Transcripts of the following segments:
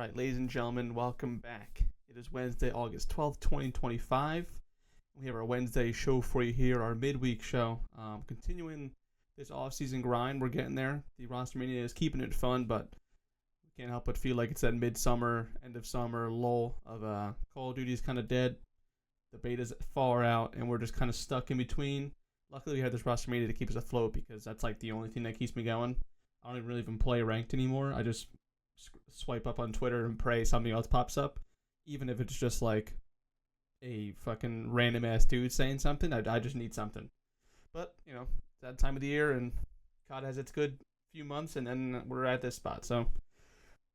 right, ladies and gentlemen, welcome back. It is Wednesday, August 12th, 2025. We have our Wednesday show for you here, our midweek show. Continuing this off-season grind, we're getting there. The roster mania is keeping it fun, but we can't help but feel like it's that midsummer, end of summer lull of Call of Duty is kind of dead. The beta's far out, and we're just kind of stuck in between. Luckily, we have this roster mania to keep us afloat because that's like the only thing that keeps me going. I don't even play ranked anymore. I just swipe up on Twitter and pray something else pops up, even if it's just like a fucking random ass dude saying something. I just need something. But you know, it's that time of the year, and COD has its good few months, and then we're at this spot. So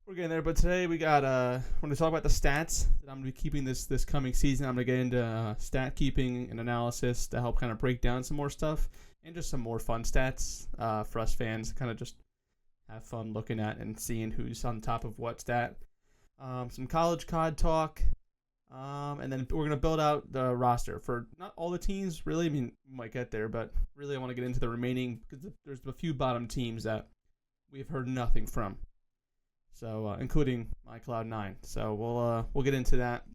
we're getting there. But today we got we're going to talk about the stats that I'm going to be keeping this coming season. I'm going to get into stat keeping and analysis to help kind of break down some more stuff and just some more fun stats for us fans to kind of just have fun looking at and seeing who's on top of what stat. Some college COD talk. And then we're going to build out the roster for not all the teams, really. I mean, we might get there, but really I want to get into the remaining because there's a few bottom teams that we've heard nothing from. So, including my Cloud9. So we'll get into that.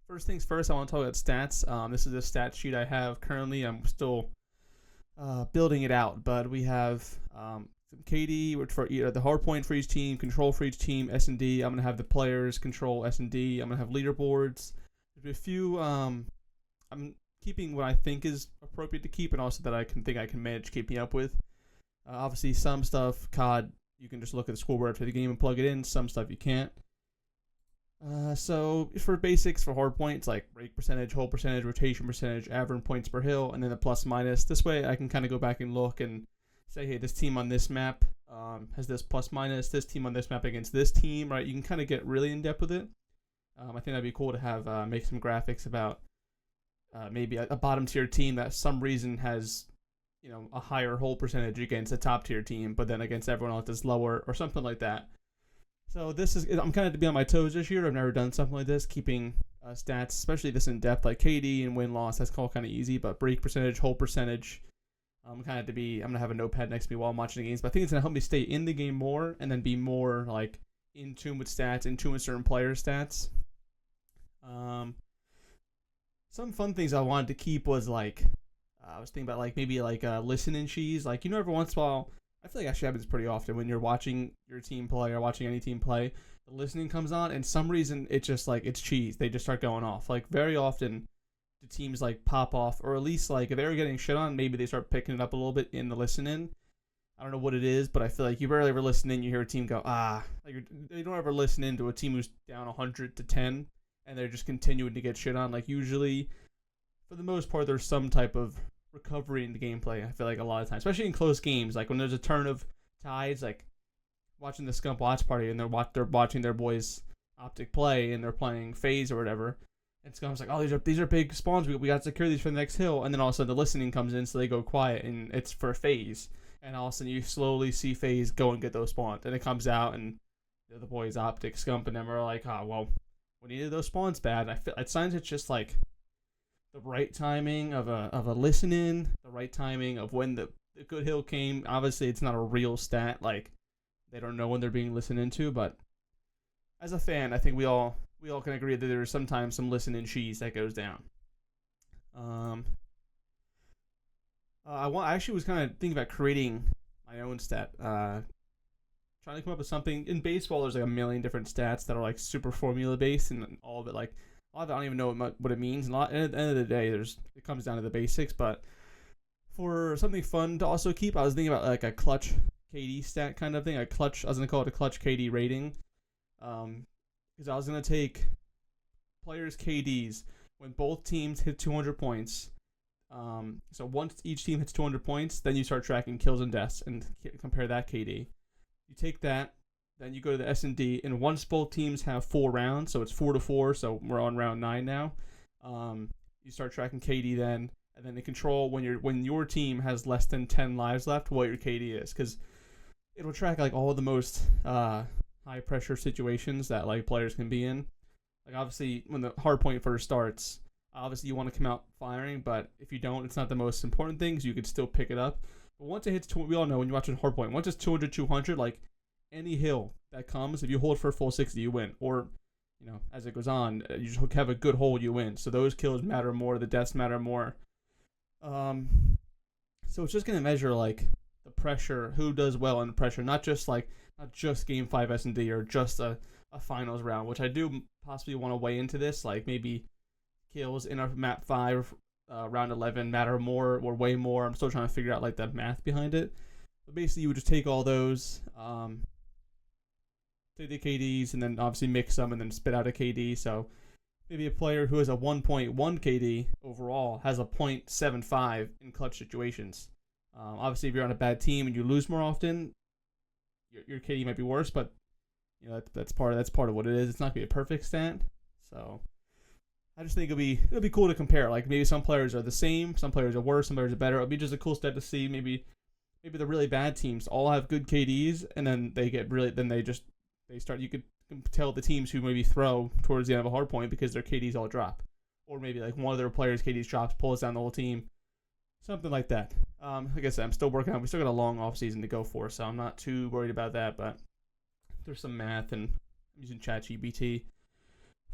First things first, I want to talk about stats. This is a stat sheet I have currently. I'm still building it out, but we have some KD, which for the hard point for each team, control for each team, S&D. I'm going to have the players control S&D. I'm going to have leaderboards. There's a few, I'm keeping what I think is appropriate to keep and also that I can manage keeping up with. Obviously, some stuff, COD, you can just look at the scoreboard after the game and plug it in. Some stuff you can't. So for basics, for hard points, like break percentage, hold percentage, rotation percentage, average points per hill, and then the plus minus. This way I can kind of go back and look and say, hey, this team on this map has this plus minus, this team on this map against this team, right? You can kind of get really in depth with it. I think that'd be cool to have make some graphics about maybe a bottom tier team that some reason has, you know, a higher hold percentage against a top tier team, but then against everyone else is lower or something like that. So I'm kind of to be on my toes this year. I've never done something like this, keeping stats, especially this in depth, like KD and win loss. That's called kind of easy, but break percentage, hold percentage. I'm going to have a notepad next to me while I'm watching the games, but I think it's going to help me stay in the game more and then be more like in tune with stats, in tune with certain player stats. Some fun things I wanted to keep was like, I was thinking about like maybe like listening cheese. Like, you know, every once in a while, I feel like actually happens pretty often when you're watching your team play or watching any team play, the listening comes on and some reason it's just like, it's cheese. They just start going off. Like very often, the teams like pop off, or at least like if they're getting shit on, maybe they start picking it up a little bit in the listen-in. I don't know what it is, but I feel like you rarely ever listen in. You hear a team go, like they don't ever listen in to a team who's down 100-10, and they're just continuing to get shit on. Like usually, for the most part, there's some type of recovery in the gameplay. I feel like a lot of times, especially in close games, like when there's a turn of tides, like watching the SCUMP watch party, and they're watching their boys optic play, and they're playing phase or whatever. And SCUMP's like, oh, these are big spawns. We got to secure these for the next hill. And then all of a sudden the listening comes in, so they go quiet, and it's for phase. And all of a sudden you slowly see phase go and get those spawns. And it comes out, and the boys optic SCUMP, and them are like, oh, well, we needed those spawns bad. I feel at times it's just like the right timing of a listen-in, the right timing of when the good hill came. Obviously, it's not a real stat. Like, they don't know when they're being listened into, but as a fan, I think we all can agree that there's sometimes some listen-in cheese that goes down. I actually was kind of thinking about creating my own stat. Trying to come up with something. In baseball, there's like a million different stats that are like super formula-based, and all of it, like, a lot of it, I don't even know what it means. And at the end of the day, it comes down to the basics. But for something fun to also keep, I was thinking about like a clutch KD stat kind of thing. I was going to call it a clutch KD rating. Because I was going to take players' KDs when both teams hit 200 points. So once each team hits 200 points, then you start tracking kills and deaths and compare that KD. You take that, then you go to the S&D, and once both teams have 4 rounds, so it's 4-4, so we're on round 9 now, you start tracking KD then, and then the control when your team has less than 10 lives left, what your KD is, because it'll track like all the most high pressure situations that like players can be in. Like obviously when the hard point first starts, obviously you want to come out firing, but if you don't, it's not the most important thing, so you could still pick it up. But once it hits, we all know when you're watching hard point, once it's 200, like any hill that comes, if you hold for a full 60, you win. Or, as it goes on, you just have a good hold, you win. So those kills matter more. The deaths matter more. So it's just going to measure, like, the pressure, who does well under pressure, not just Game 5 S&D or just a finals round, which I do possibly want to weigh into this, like maybe kills in a map 5, round 11 matter more or way more. I'm still trying to figure out, like, the math behind it. But basically, you would just take all those, take the KDs, and then obviously mix them and then spit out a KD. So maybe a player who has a 1.1 KD overall has a 0.75 in clutch situations. Obviously, if you're on a bad team and you lose more often, your KD might be worse, but that's part of what it is. It's not gonna be a perfect stat. So I just think it'll be cool to compare. Like, maybe some players are the same, some players are worse, some players are better. It'll be just a cool stat to see. Maybe the really bad teams all have good KDs, and then you could tell the teams who maybe throw towards the end of a hard point because their KDs all drop, or maybe like one of their players' KDs drops, pulls down the whole team, something like that. Like I said, I'm still working on. We still got a long off season to go for, so I'm not too worried about that. But there's some math, and I'm using ChatGPT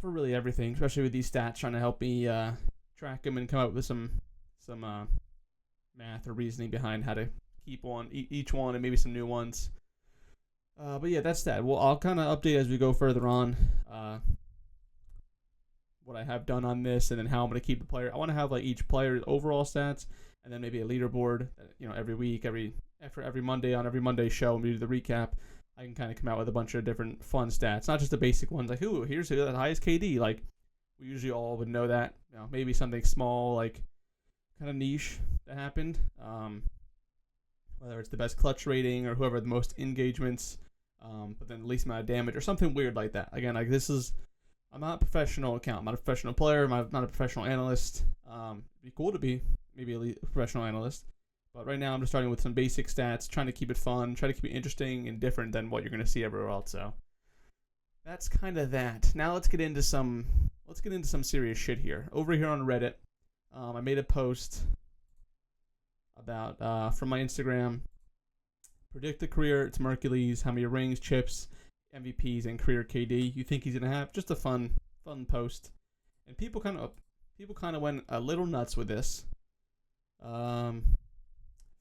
for really everything, especially with these stats, trying to help me track them and come up with some math or reasoning behind how to keep on each one and maybe some new ones. But yeah, that's that. Well, I'll kind of update as we go further on what I have done on this, and then how I'm going to keep the player. I want to have like each player's overall stats, and then maybe a leaderboard. Every week, every Monday on every Monday show, we do the recap. I can kind of come out with a bunch of different fun stats, not just the basic ones like, ooh, here's the highest KD. Like, we usually all would know that. Maybe something small, like kind of niche that happened. Whether it's the best clutch rating or whoever the most engagements, but then the least amount of damage or something weird like that. Again, like, I'm not a professional account. I'm not a professional player. I'm not a professional analyst. It'd be cool to be maybe a professional analyst. But right now I'm just starting with some basic stats, trying to keep it fun, try to keep it interesting and different than what you're going to see everywhere else. So that's kind of that. Now let's get into some serious shit here. Over here on Reddit, I made a post about from my Instagram. Predict the career. It's Mercules. How many rings, chips, MVPs, and career KD you think he's gonna have? Just a fun post. And people kind of went a little nuts with this.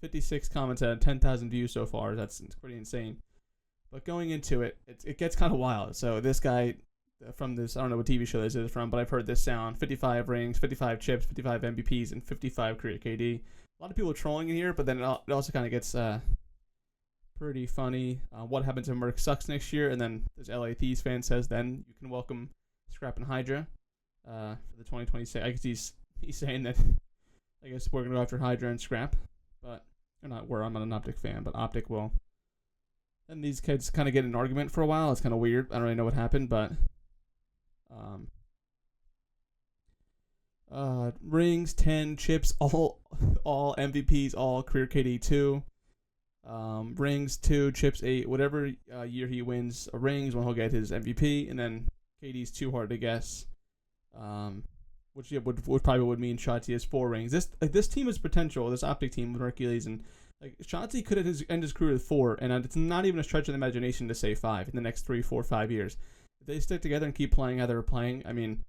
56 comments out of 10,000 views so far. It's pretty insane. But going into it, it gets kind of wild. So this guy from this, I don't know what TV show this is from, but I've heard this sound: 55 rings, 55 chips, 55 MVPs, and 55 career KD. A lot of people are trolling in here, but then it also kind of gets pretty funny. What happens if Merc sucks next year? And then this LA Thieves fan says, then you can welcome Scrap and Hydra for the 2026. I guess he's saying that I guess we're going to go after Hydra and Scrap. But I'm not an Optic fan, but Optic will. And these kids kind of get in an argument for a while. It's kind of weird. I don't really know what happened, but rings, 10 chips, all MVPs, all career KD 2. Rings 2, chips 8. Whatever year he wins rings, when he'll get his MVP, and then KD's too hard to guess. Which would probably mean Shotzi has 4 rings. This team has potential. This Optic team with Mercules, and like Shotzi could end his career with 4, and it's not even a stretch of the imagination to say 5 in the next 3, 4, 5 years. If they stick together and keep playing how they were playing, I mean,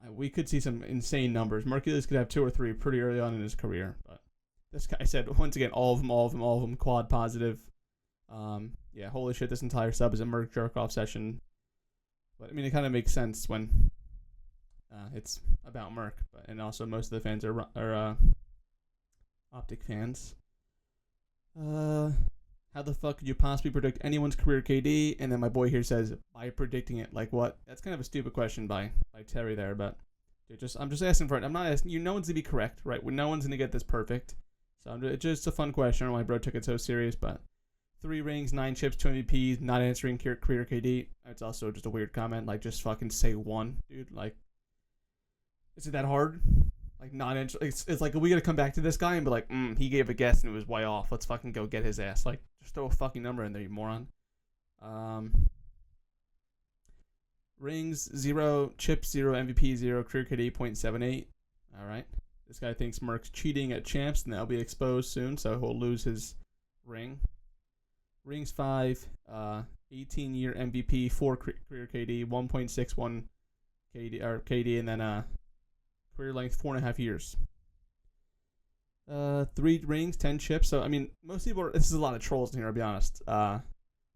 we could see some insane numbers. Mercules could have 2 or 3 pretty early on in his career, but this guy said once again, all of them quad positive. Yeah, holy shit, this entire sub is a Merc jerk-off session. But I mean, it kind of makes sense when it's about Merc, and also most of the fans are Optic fans. How the fuck could you possibly predict anyone's career KD? And then my boy here says, by predicting it, like what? That's kind of a stupid question by Terry there, but I'm just asking for it. I'm not asking you. No one's gonna be correct, right? No one's gonna get this perfect. So it's just a fun question. I don't know why bro took it so serious, but 3 rings, 9 chips, 2 MVPs, not answering career KD. It's also just a weird comment. Like, just fucking say 1, dude. Like, is it that hard? Like, not answer. It's like, are we gonna come back to this guy and be like, he gave a guess and it was way off. Let's fucking go get his ass. Like, just throw a fucking number in there, you moron. Rings 0, chips 0, MVP 0, career KD 0.78. All right. This guy thinks Merc's cheating at champs, and that'll be exposed soon, so he'll lose his ring. rings 5, 18-year MVP, 4 career KD, 1.61 KD, and then career length 4.5 years. 3 rings, 10 chips. So I mean, most people this is a lot of trolls in here, I'll be honest. But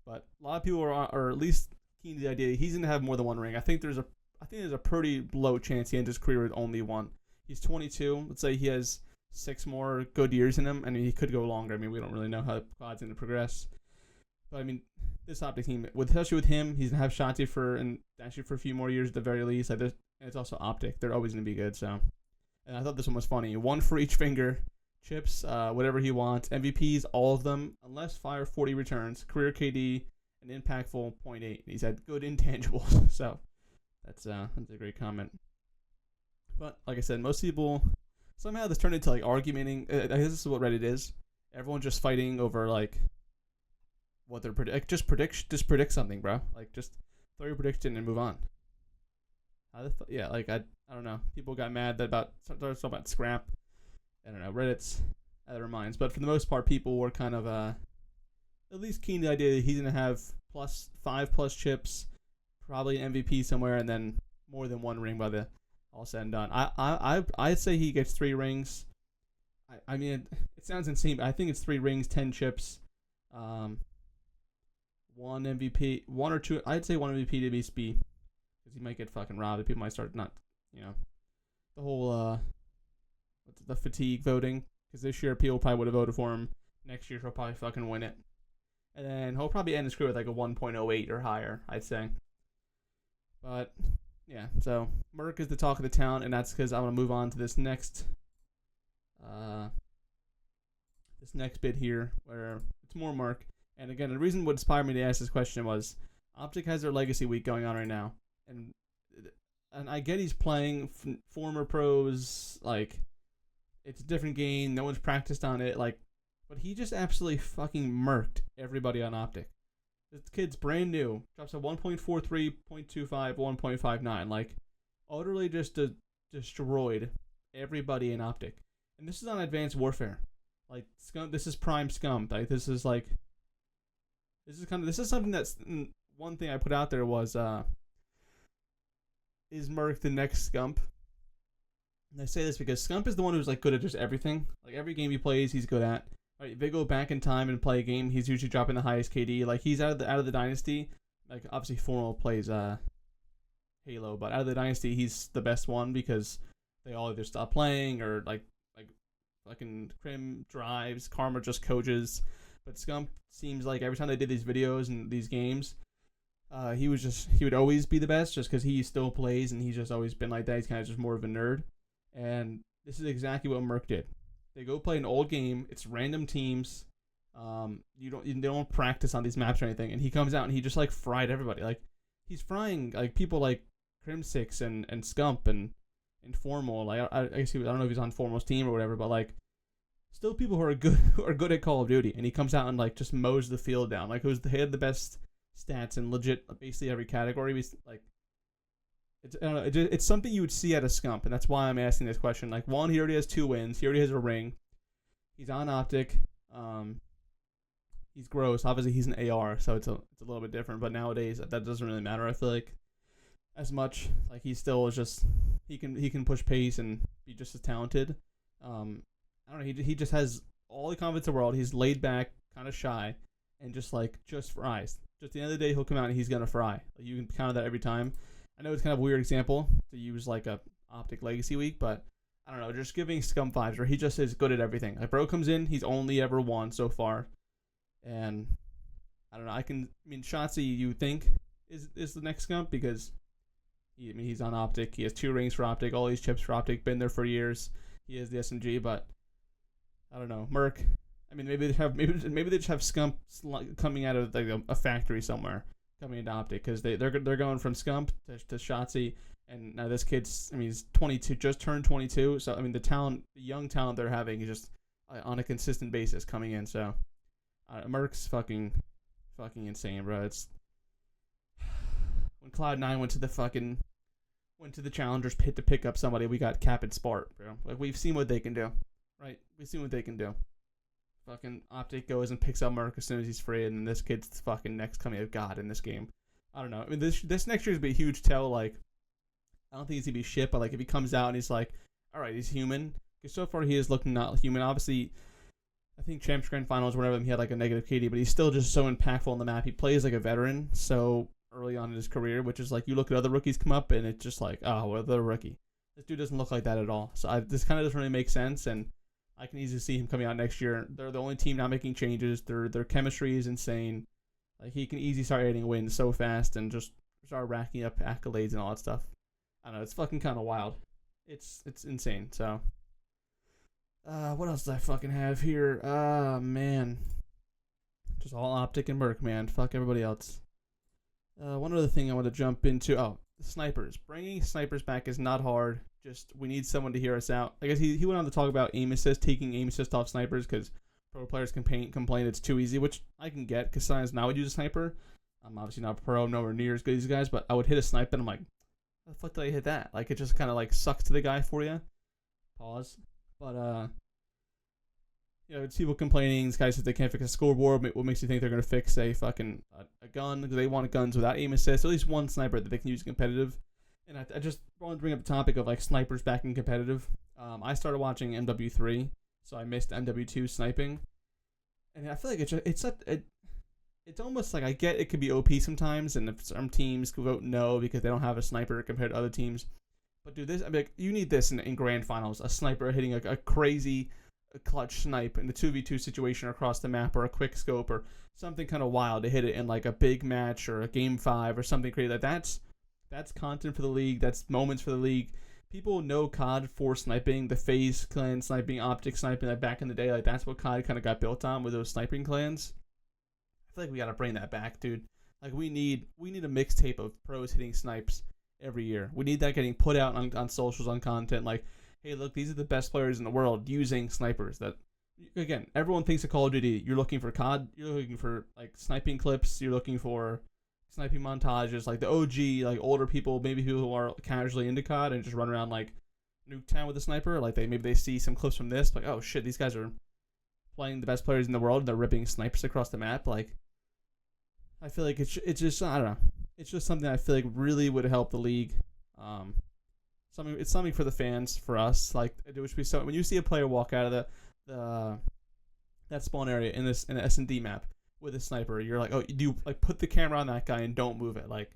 a lot of people are at least keen to the idea that he's gonna have more than 1 ring. I think there's a pretty low chance he ends his career with only 1. He's 22. Let's say he has 6 more good years in him, and he could go longer. I mean, we don't really know how Cloud's going to progress. But I mean, this Optic team, especially with him, he's gonna have Shanti for a few more years at the very least. And it's also Optic; they're always gonna be good. So, and I thought this one was funny. 1 for each finger, chips, whatever he wants, MVPs, all of them, unless fire 40 returns, career KD, an impactful 0.8. He's had good intangibles. So, that's a great comment. But like I said, most people somehow this turned into like argumenting. I guess this is what Reddit is. Everyone's just fighting over like what they're just predict something, bro. Like just throw your prediction and move on. Yeah, like I don't know. People got mad about scrap. I don't know. Reddit's out of their minds, but for the most part, people were kind of at least keen to the idea that he's gonna have 5+ chips, probably an MVP somewhere, and then more than 1 ring by the all said and done. I'd say he gets 3 rings. I mean, it sounds insane, but I think it's 3 rings, 10 chips, 1 MVP, 1 or 2. I'd say 1 MVP to be speed, because he might get fucking robbed. People might start the whole the fatigue voting, because this year people probably would have voted for him. Next year he'll probably fucking win it, and then he'll probably end his career with like a 1.08 or higher, I'd say. But yeah, so Merc is the talk of the town, and that's because I want to move on to this next bit here, where it's more Merc. And again, the reason what inspired me to ask this question was Optic has their Legacy Week going on right now, and I get he's playing former pros, like it's a different game, no one's practiced on it, like, but he just absolutely fucking murked everybody on Optic. This kid's brand new, drops a 1.43, 0.25, 1.59, like utterly just destroyed everybody in Optic. And this is on Advanced Warfare, like SCUMP. This is prime SCUMP. Like this is something that's one thing I put out there was is Merc the next SCUMP? And I say this because SCUMP is the one who's like good at just everything. Like every game he plays, he's good at. Right, if they go back in time and play a game, he's usually dropping the highest KD. Like he's out of the dynasty. Like obviously Formal plays Halo, but out of the dynasty, he's the best one because they all either stop playing or like fucking Crim drives, Karma just coaches. But SCUMP seems like every time they did these videos and these games, he would always be the best just because he still plays and he's just always been like that. He's kind of just more of a nerd. And this is exactly what Merc did. They go play an old game. It's random teams. They don't practice on these maps or anything. And he comes out and he just like fried everybody. Like he's frying like people like Crim6 and SCUMP and Formal. Like I guess I don't know if he's on Formal's team or whatever, but like still people who are good at Call of Duty. And he comes out and like just mows the field down. Like he had the best stats in legit basically every category. Like it's something you would see at a SCUMP, and that's why I'm asking this question. Like, one, he already has 2 wins. He already has a ring. He's on Optic. He's gross. Obviously, he's an AR, so it's a little bit different. But nowadays, that doesn't really matter. I feel like as much. Like he still is just he can push pace and be just as talented. I don't know. He just has all the confidence in the world. He's laid back, kind of shy, and just fries. Just at the end of the day, he'll come out and he's gonna fry. Like, you can count on that every time. I know it's kind of a weird example to use like a Optic Legacy Week, but I don't know, just giving SCUMP vibes where he just is good at everything. Like bro comes in, he's only ever won so far, and I don't know. Shotzi you think is the next SCUMP because he's on Optic. He has 2 rings for Optic, all these chips for Optic, been there for years. He is the SMG, but I don't know. Merc. I mean, maybe they just have SCUMP coming out of like a factory somewhere, coming into Optic, because they're going from SCUMP to Shotzi, and now this kid's he's 22, just turned 22. So the young talent they're having is just on a consistent basis coming in. So Merc's fucking insane, bro. It's when Cloud9 went to the Challengers pit to pick up somebody, we got Cap and Spart, bro. Like we've seen what they can do, right? We've seen what they can do. fucking optic goes and picks up Merc as soon as he's free, and this kid's the fucking next coming of God in this game. I don't know. I mean, this next year's gonna be a huge tell. Like, I don't think he's gonna be shit, but like if he comes out and he's like, all right, he's human. Because so far he is looking not human. Obviously, I think Champs Grand Finals, whatever, he had like a negative KD, but he's still just so impactful on the map. He plays like a veteran so early on in his career, which is like you look at other rookies come up and it's just like, oh, well, they're a rookie. This dude doesn't look like that at all. So this kind of doesn't really make sense, and I can easily see him coming out next year. They're the only team not making changes. Their chemistry is insane. Like he can easily start getting wins so fast and just start racking up accolades and all that stuff. I don't know. It's fucking kind of wild. It's insane. So, what else do I fucking have here? Man, just all optic and Merc, man. Fuck everybody else. One other thing I want to jump into. Oh, the snipers. Bringing snipers back is not hard. Just we need someone to hear us out. I guess he went on to talk about aim assist, taking aim assist off snipers because pro players complain it's too easy, which I can get because sometimes now I would use a sniper. I'm obviously not a pro, nowhere near as good as these guys, but I would hit a snipe and I'm like, how the fuck did I hit that? Like it just kind of like sucks to the guy for you. Pause. But it's people complaining. These guys said they can't fix a scoreboard. What makes you think they're gonna fix a fucking a gun? Because they want guns without aim assist. At least one sniper that they can use competitive. And I just want to bring up the topic of like snipers back in competitive. I started watching MW3, so I missed MW2 sniping, and I feel like it's almost like I get it could be OP sometimes, and if some teams could vote no because they don't have a sniper compared to other teams. But dude, I mean, like, you need this in grand finals, a sniper hitting a crazy clutch snipe in the 2v2 situation across the map, or a quick scope, or something kind of wild to hit it in like a big match or a game 5 or something crazy like that. That's content for the league. That's moments for the league. People know COD for sniping, the FaZe clan sniping, optic sniping. Like back in the day, like that's what COD kind of got built on with those sniping clans. I feel like we gotta bring that back, dude. Like we need a mixtape of pros hitting snipes every year. We need that getting put out on socials, on content. Like, hey, look, these are the best players in the world using snipers. That again, everyone thinks of Call of Duty. You're looking for COD. You're looking for like sniping clips. You're looking for sniping montages, like the OG, like older people, maybe people who are casually into COD and just run around like Nuketown with a sniper. Like maybe they see some clips from this, like, oh shit, these guys are playing the best players in the world and they're ripping snipers across the map. Like, I feel like it's just, I don't know, it's just something I feel like really would help the league. It's something for the fans, for us. Like, it would be so when you see a player walk out of that spawn area in an S&D map with a sniper, you're like, oh, you like put the camera on that guy and don't move it. Like,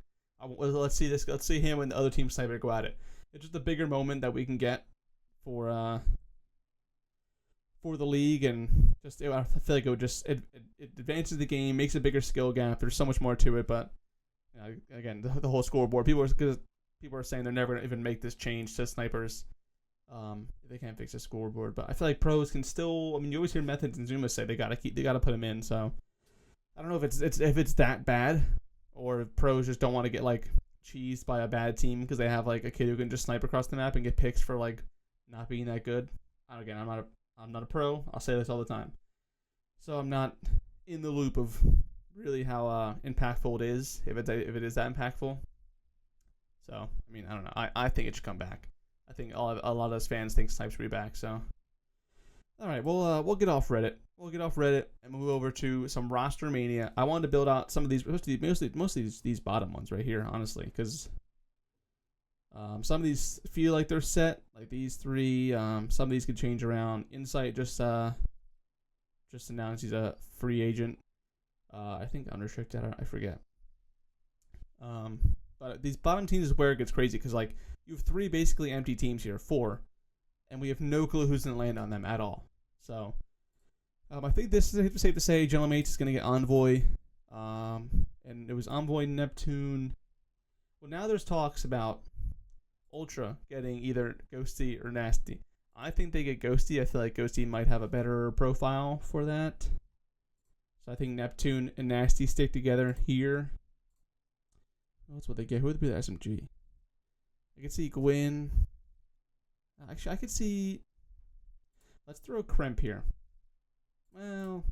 let's see this. Let's see him and the other team sniper go at it. It's just a bigger moment that we can get for the league, and just I feel like it advances the game, makes a bigger skill gap. There's so much more to it, but again, the whole scoreboard. People are saying they're never gonna even make this change to snipers. They can't fix a scoreboard, but I feel like pros can still. I mean, you always hear Methods and Zuma say they gotta put them in. So I don't know if it's that bad, or if pros just don't want to get like cheesed by a bad team because they have like a kid who can just snipe across the map and get picks for like not being that good. Again, I'm not a pro. I'll say this all the time, so I'm not in the loop of really how impactful it is, if it is that impactful. So I mean, I don't know. I think it should come back. I think a lot of us fans think snipes should be back. So all right, we'll get off Reddit. We'll get off Reddit and move over to some roster mania. I wanted to build out some of these, mostly these bottom ones right here, honestly, because some of these feel like they're set, like these three. Some of these could change around. Insight just announced he's a free agent. I think unrestricted. I forget. But these bottom teams is where it gets crazy because like you have 3 basically empty teams here, 4, and we have no clue who's gonna land on them at all. So I think this is safe to say Jello Mates is gonna get Envoy. And it was Envoy, Neptune. Well, now there's talks about Ultra getting either Ghosty or Nasty. I think they get Ghosty. I feel like Ghosty might have a better profile for that. So I think Neptune and Nasty stick together here. That's what they get. Who would be the SMG? I could see Gwyn. Actually, I could see. Let's throw Kremp here. Well,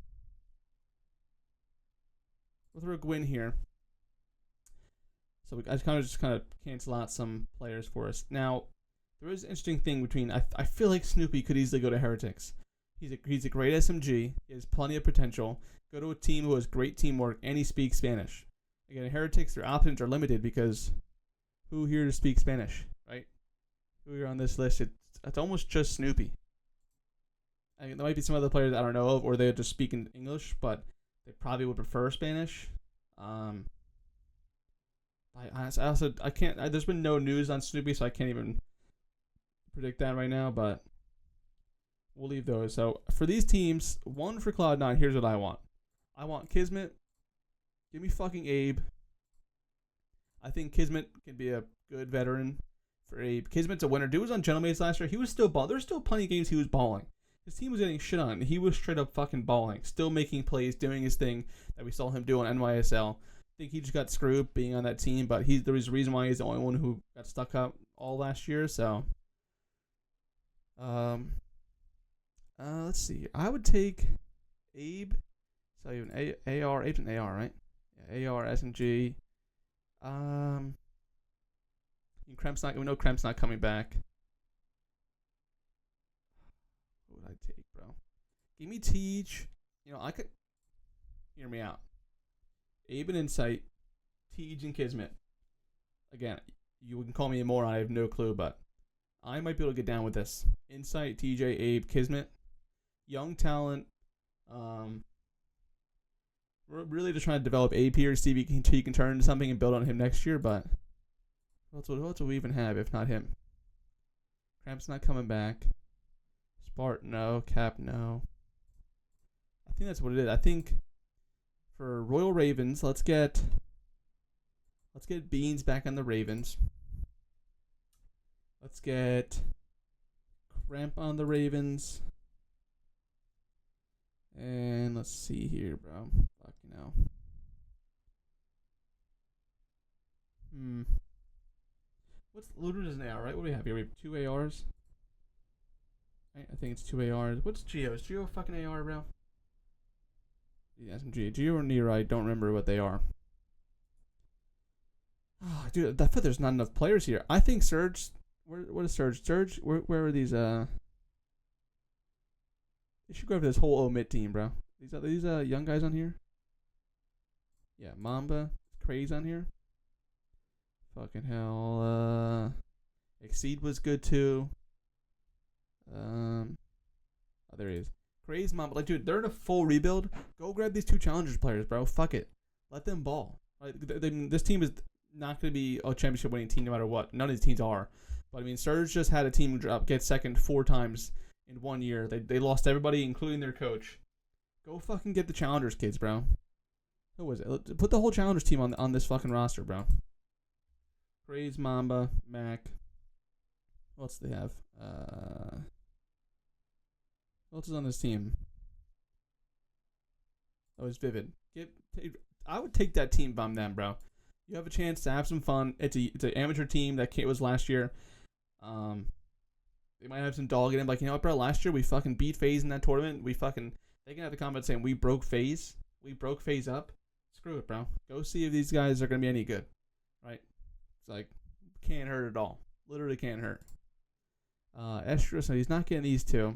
we'll throw Gwyn here. So I kind of cancel out some players for us. Now, there is an interesting thing between. I feel like Snoopy could easily go to Heretics. He's a great SMG. He has plenty of potential. Go to a team who has great teamwork and he speaks Spanish. Again, Heretics, their options are limited because who here speaks Spanish, right? Who here on this list? It's almost just Snoopy. There might be some other players I don't know of, or they just speak in English, but they probably would prefer Spanish. I can't. There's been no news on Snoopy, so I can't even predict that right now. But we'll leave those. So for these teams, one for Cloud9, here's what I want. I want Kismet. Give me fucking Abe. I think Kismet can be a good veteran for Abe. Kismet's a winner. Dude was on Gentlemates last year. He was still balling. There's still plenty of games he was balling. His team was getting shit on. He was straight up fucking balling. Still making plays, doing his thing that we saw him do on NYSL. I think he just got screwed being on that team, but there was a reason why he's the only one who got stuck up all last year. So, let's see. I would take Abe. So even AR, Abe's an AR, right? Yeah, AR, SMG. Kremp's not. We know Kremp's not coming back. What would I take, bro? Give me Teej. I could. Hear me out. Abe and Insight, Teej and Kismet. Again, you can call me a moron. I have no clue, but I might be able to get down with this. Insight, TJ, Abe, Kismet, young talent. We're really just trying to develop Abe here, see if he can turn into something and build on him next year. But what else will we even have if not him? Cramp's not coming back. Spartan, no. Cap, no. I think that's what it is. I think for Royal Ravens, let's get Beans back on the Ravens. Let's get Cramp on the Ravens. And let's see here, bro. Fucking hell. What's Lunar is an AR, right? What do we have here? We have 2 ARs. I think it's 2 ARs. What's Geo? Is Geo a fucking AR, bro? The SMG. Geo or Nero, I don't remember what they are. Oh, dude, I thought there's not enough players here. I think Surge. What is Surge? Surge? Where are these? They should go over this whole omit team, bro. These young guys on here. Yeah, Mamba, Craze on here. Fucking hell. Exceed was good too. Oh, there he is. Craze, Mamba. Like, dude, they're in a full rebuild. Go grab these 2 Challengers players, bro. Fuck it. Let them ball. Like, this team is not going to be a championship winning team no matter what. None of these teams are. But, I mean, Surge just had a team get second 4 times in 1 year. They lost everybody, including their coach. Go fucking get the Challengers kids, bro. Who was it? Put the whole Challengers team on this fucking roster, bro. Craze, Mamba, Mac. What else do they have? What else is on this team? Oh, it's Vivid. I would take that team from them, bro. You have a chance to have some fun. It's an amateur team that was last year. They might have some dog in it. Like, you know what, bro? Last year we fucking beat FaZe in that tournament. They can have the comment saying we broke FaZe. We broke FaZe up. Screw it, bro. Go see if these guys are gonna be any good, right? It's like can't hurt at all. Literally can't hurt. Estro, so he's not getting these 2.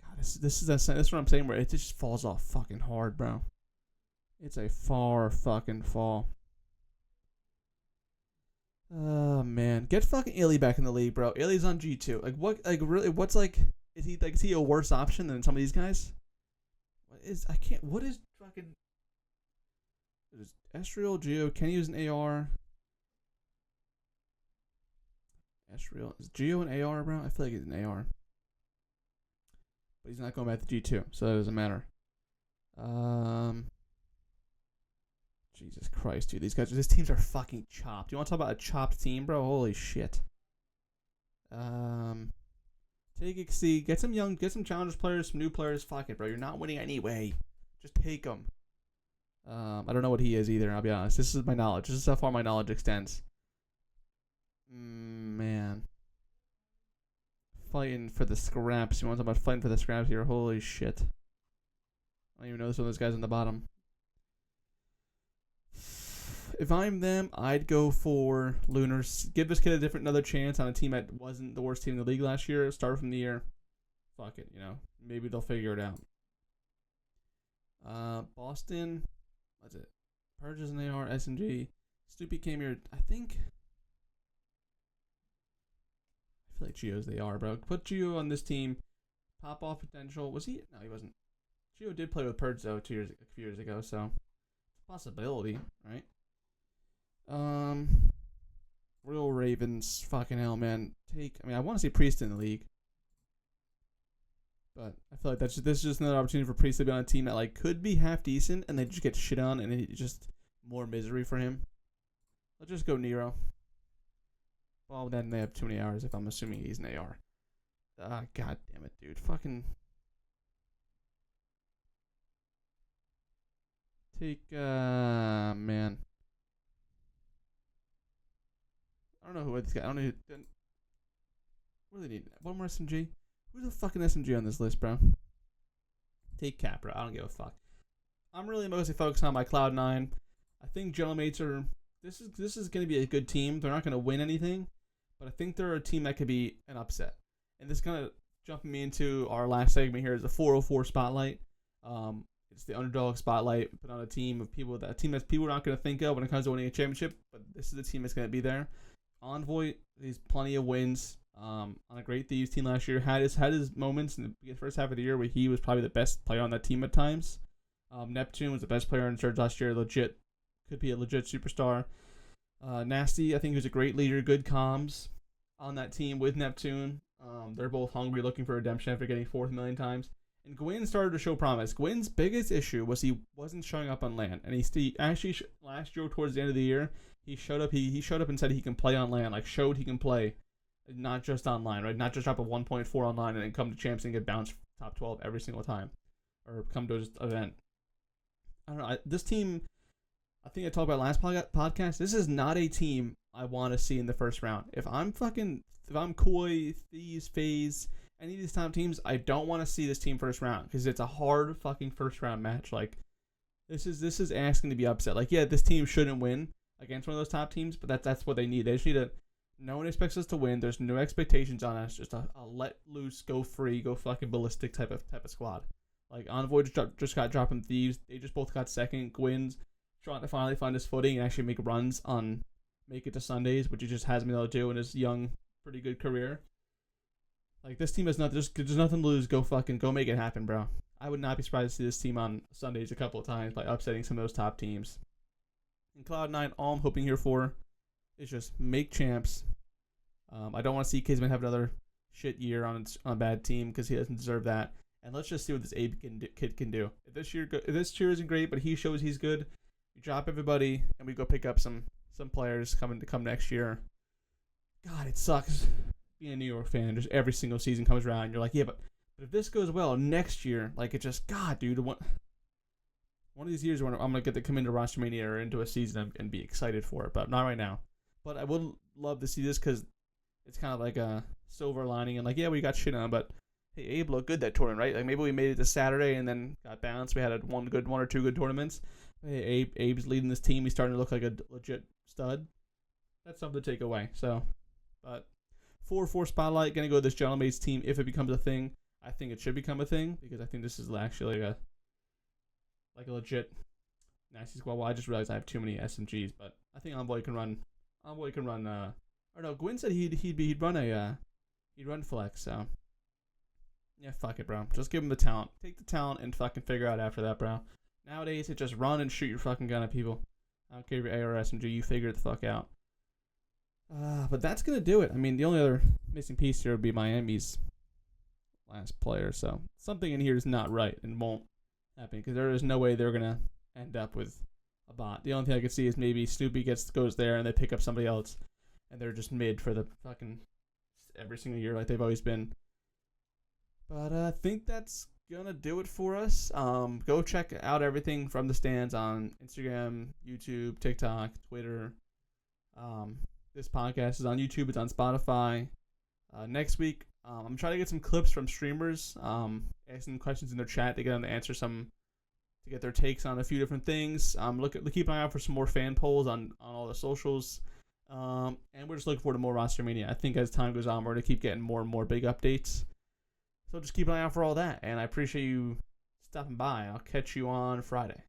God, this is what I'm saying, where it just falls off fucking hard, bro. It's a far fucking fall. Oh man, get fucking Illy back in the league, bro. Illy's on G2. Like what? Like really? What's like? Is he a worse option than some of these guys? What is fucking? Is Estriel, Geo? Can he use an AR? Estriel is Geo an AR, bro? I feel like he's an AR, but he's not going back to G2, so that doesn't matter. Jesus Christ, dude. These teams are fucking chopped. You want to talk about a chopped team, bro? Holy shit. Take Exceed. Get some challengers players, some new players. Fuck it, bro. You're not winning anyway. Just take them. I don't know what he is either, I'll be honest. This is my knowledge. This is how far my knowledge extends. Man. Fighting for the scraps. You want to talk about fighting for the scraps here? Holy shit. I don't even know some of those guys on the bottom. If I'm them, I'd go for Lunars. Give this kid another chance on a team that wasn't the worst team in the league last year. Start from the year. fuck it, maybe they'll figure it out. Boston, what's it? Purges and AR, SMG. Stoopy came here, I think. I feel like Gio's they are, bro. Put Gio on this team. Pop off potential. Was he? No, he wasn't. Gio did play with Purge though a few years ago, so it's a possibility, right? Real Ravens, fucking hell, man. I want to see Priest in the league, but I feel like this is just another opportunity for Priest to be on a team that like could be half decent, and they just get shit on, and it's just more misery for him. Let's just go Nero. Well, then they have too many hours if I'm assuming he's an AR. God damn it, dude. Fucking take, man. I don't know who this guy. I don't know who. What do they need? One more SMG? Who's the fucking SMG on this list, bro? Take Capra. I don't give a fuck. I'm really mostly focused on my Cloud9. I think Gentleman's are. This is going to be a good team. They're not going to win anything, but I think they're a team that could be an upset. And this kind of jumping me into our last segment here is the 404 spotlight. It's the underdog spotlight put on a team of people that people are not going to think of when it comes to winning a championship, but this is the team that's going to be there. Envoy, he's plenty of wins on a Great Thieves team last year. Had his moments in the first half of the year where he was probably the best player on that team at times. Neptune was the best player in Surge last year. Could be a legit superstar. Nasty, I think he was a great leader, good comms on that team with Neptune. They're both hungry, looking for redemption after getting fourth a million times. And Gwyn started to show promise. Gwyn's biggest issue was he wasn't showing up on LAN. And he actually, last year towards the end of the year, he showed up. He showed up and said he can play on LAN, like showed he can play, not just online, right? Not just drop a 1.4 online and then come to champs and get bounced top 12 every single time, or come to his event. I don't know. This team, I think I talked about last podcast. This is not a team I want to see in the first round. If I'm Koi, Thieves, FaZe, any of these top teams, I don't want to see this team first round because it's a hard fucking first round match. Like this is asking to be upset. Like, yeah, this team shouldn't win against one of those top teams, but that's what they need. They just need to. No one expects us to win. There's no expectations on us. Just a let loose, go free, go fucking ballistic type of squad. Like Envoy just got dropping Thieves. They just both got second. Gwyn's trying to finally find his footing and actually make runs on make it to Sundays, which he just hasn't been able to do in his young, pretty good career. Like this team has nothing. There's nothing to lose. Go make it happen, bro. I would not be surprised to see this team on Sundays a couple of times by upsetting some of those top teams. In Cloud9, all I'm hoping here for is just make champs. I don't want to see Kismet have another shit year on a bad team because he doesn't deserve that. And let's just see what this Abe kid can do. If this year isn't great, but he shows he's good, we drop everybody and we go pick up some players come next year. God, it sucks being a New York fan. Just every single season comes around and you're like, yeah, but if this goes well next year, like it just, God, dude, one of these years when I'm gonna get to come into Rostermania or into a season and be excited for it, but not right now. But I would love to see this because it's kind of like a silver lining and like, yeah, we got shit on, but hey, Abe looked good that tournament, right? Like maybe we made it to Saturday and then got bounced. We had one or two good tournaments. Hey, Abe's leading this team. He's starting to look like a legit stud. That's something to take away. So, but 4-4 spotlight gonna go to this Gentleman's team if it becomes a thing. I think it should become a thing because I think this is actually like a legit nasty squad. Well, I just realized I have too many SMGs, but I think Envoy can run. Or no, Gwyn said he'd run flex. So yeah, fuck it, bro. Just give him the talent. Take the talent and fucking figure out after that, bro. Nowadays, it just run and shoot your fucking gun at people. I don't care if you're AR or SMG, you figure it the fuck out. But that's gonna do it. I mean, the only other missing piece here would be Miami's last player. So something in here is not right and won't happen because there is no way they're gonna end up with a bot. The only thing I could see is maybe Snoopy goes there and they pick up somebody else, and they're just mid for the fucking every single year like they've always been. But I think that's gonna do it for us. Go check out everything from the stands on Instagram, YouTube, TikTok, Twitter. This podcast is on YouTube. It's on Spotify. Next week, I'm trying to get some clips from streamers, asking questions in their chat to get them to answer some, to get their takes on a few different things. Keep an eye out for some more fan polls on all the socials. And we're just looking forward to more Rostermania. I think as time goes on, we're going to keep getting more and more big updates. So just keep an eye out for all that. And I appreciate you stopping by. I'll catch you on Friday.